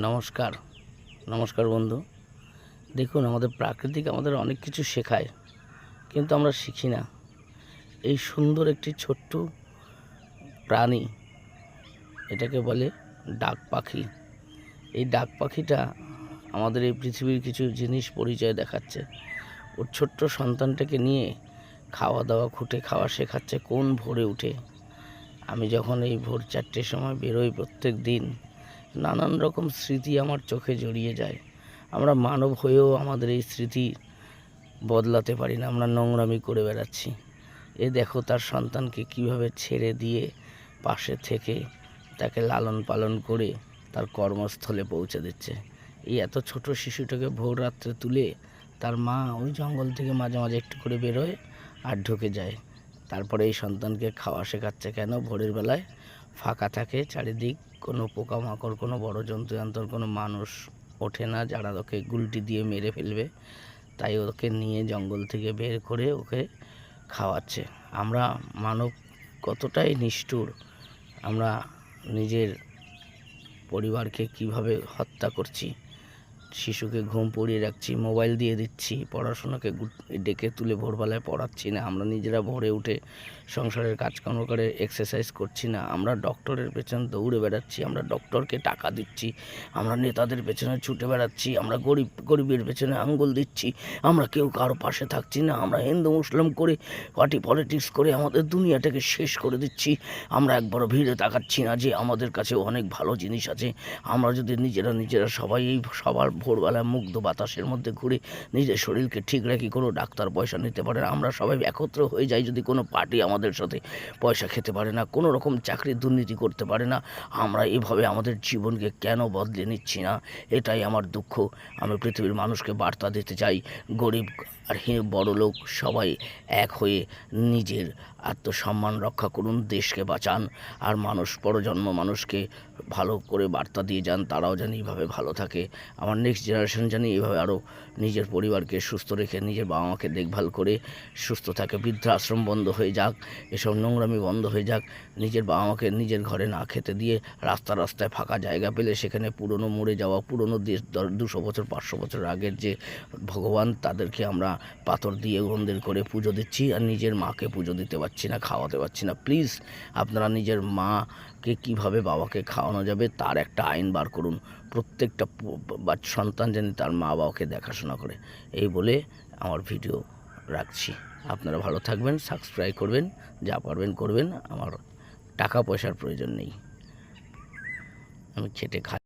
নমস্কার নমস্কার বন্ধু। দেখুন, আমাদের প্রাকৃতিক আমাদের অনেক কিছু শেখায়, কিন্তু আমরা শিখি না। এই সুন্দর একটি ছোট্ট প্রাণী, এটাকে বলে ডাক পাখি। এই ডাক পাখিটা আমাদের এই পৃথিবীর কিছু জিনিস পরিচয় দেখাচ্ছে। ওর ছোট্ট সন্তানটাকে নিয়ে খাওয়া দাওয়া, খুঁটে খাওয়া শেখাচ্ছে কোন ভোরে উঠে। আমি যখন এই ভোর 4টের সময় বেরোই প্রত্যেক দিন, নানান রকম স্মৃতি আমার চোখে জড়িয়ে যায়। আমরা মানব হয়েও আমাদের এই স্মৃতি বদলাতে পারি না, আমরা নোংরামি করে বেড়াচ্ছি। এ দেখো, তার সন্তানকে কিভাবে ছেড়ে দিয়ে পাশে থেকে তাকে লালন পালন করে তার কর্মস্থলে পৌঁছে দিচ্ছে। এই এত ছোট শিশুটাকে ভোর রাত্রে তুলে তার মা ওই জঙ্গল থেকে মাঝে মাঝে একটু করে বেরোয় আর ঢুকে যায়। তারপরে এই সন্তানকে খাওয়া শেখাচ্ছে। কেন? ভোরের বেলায় ফাঁকা থাকে চারিদিক, কোনো পোকামাকড়, কোনো বড় জন্তু জান্তর, কোনো মানুষ ওঠে না যারা ওকে গুলটি দিয়ে মেরে ফেলবে। তাই ওকে নিয়ে জঙ্গল থেকে বের করে ওকে খাওয়াচ্ছে। আমরা মানব কতটাই নিষ্ঠুর! আমরা নিজের পরিবারকে কিভাবে হত্যা করছি। শিশুকে ঘুম পড়িয়ে রাখছি, মোবাইল দিয়ে দিচ্ছি, পড়াশোনাকে ডেকে তুলে ভোরবেলায় পড়াচ্ছি না। আমরা নিজেরা ভোরে উঠে সংসারের কাজকর্ম করে এক্সারসাইজ করছি না। আমরা ডক্টরের পেছনে দৌড়ে বেড়াচ্ছি, আমরা ডক্টরকে টাকা দিচ্ছি, আমরা নেতাদের পেছনে ছুটে বেড়াচ্ছি, আমরা গরিবের পেছনে আঙ্গুল দিচ্ছি, আমরা কেউ কারো পাশে থাকছি না। আমরা হিন্দু মুসলিম করে পার্টি পলিটিক্স করে আমাদের দুনিয়াটাকে শেষ করে দিচ্ছি। আমরা একবারও ভিড়ে তাকাচ্ছি না যে আমাদের কাছে অনেক ভালো জিনিস আছে। আমরা যদি নিজেরা সবাই এই সবার ভোরবেলা মুগ্ধ বাতাসের মধ্যে ঘুরে নিজের শরীরকে ঠিক রাখি, কোনো ডাক্তার পয়সা নিতে পারে না। আমরা সবাই একত্র হয়ে যাই, যদি কোনো পার্টি আমাদের সাথে পয়সা খেতে পারে না, কোনো রকম চাকরির দুর্নীতি করতে পারে না। আমরা এভাবে আমাদের জীবনকে কেন বদলে নিচ্ছি না? এটাই আমার দুঃখ। আমি পৃথিবীর মানুষকে বার্তা দিতে চাই, গরিব আর বড় লোক সবাই এক হয়ে নিজের আত্মসম্মান রক্ষা করুন, দেশকে বাঁচান, আর প্রজন্ম মানুষকে ভালো করে বার্তা দিয়ে যান, তারাও যেন এইভাবে ভালো থাকে। আমার নেক্সট জেনারেশন যেন এইভাবে আরও নিজের পরিবারকে সুস্থ রেখে নিজের বাবা মাকে দেখভাল করে সুস্থ থাকে। বৃদ্ধাশ্রম বন্ধ হয়ে যাক, এসব নোংরামি বন্ধ হয়ে যাক। নিজের বাবা মাকে নিজের ঘরে না খেতে দিয়ে রাস্তায় ফাঁকা জায়গা পেলে সেখানে পুরনো মরে যাওয়া, পুরনো 200 বছর 500 বছর আগের যে ভগবান, তাদেরকে আমরা পাথর দিয়ে মন্দির করে পুজো দিচ্ছি, আর নিজের মাকে পুজো দিতে পারছি না, খাওয়াতে পারছি না। প্লিজ আপনারা নিজের মাকে কিভাবে বাবাকে খাওয়ানো যাবে তার একটা আইন বার করুন। প্রত্যেকটা সন্তান যেন তার মা বাবাকে দেখাশোনা করে। এই বলে আমার ভিডিও রাখছি। আপনারা ভালো থাকবেন, সাবস্ক্রাইব করবেন, যা পারবেন করবেন। আমার টাকা পয়সার প্রয়োজন নেই, আমি খেটে খাই।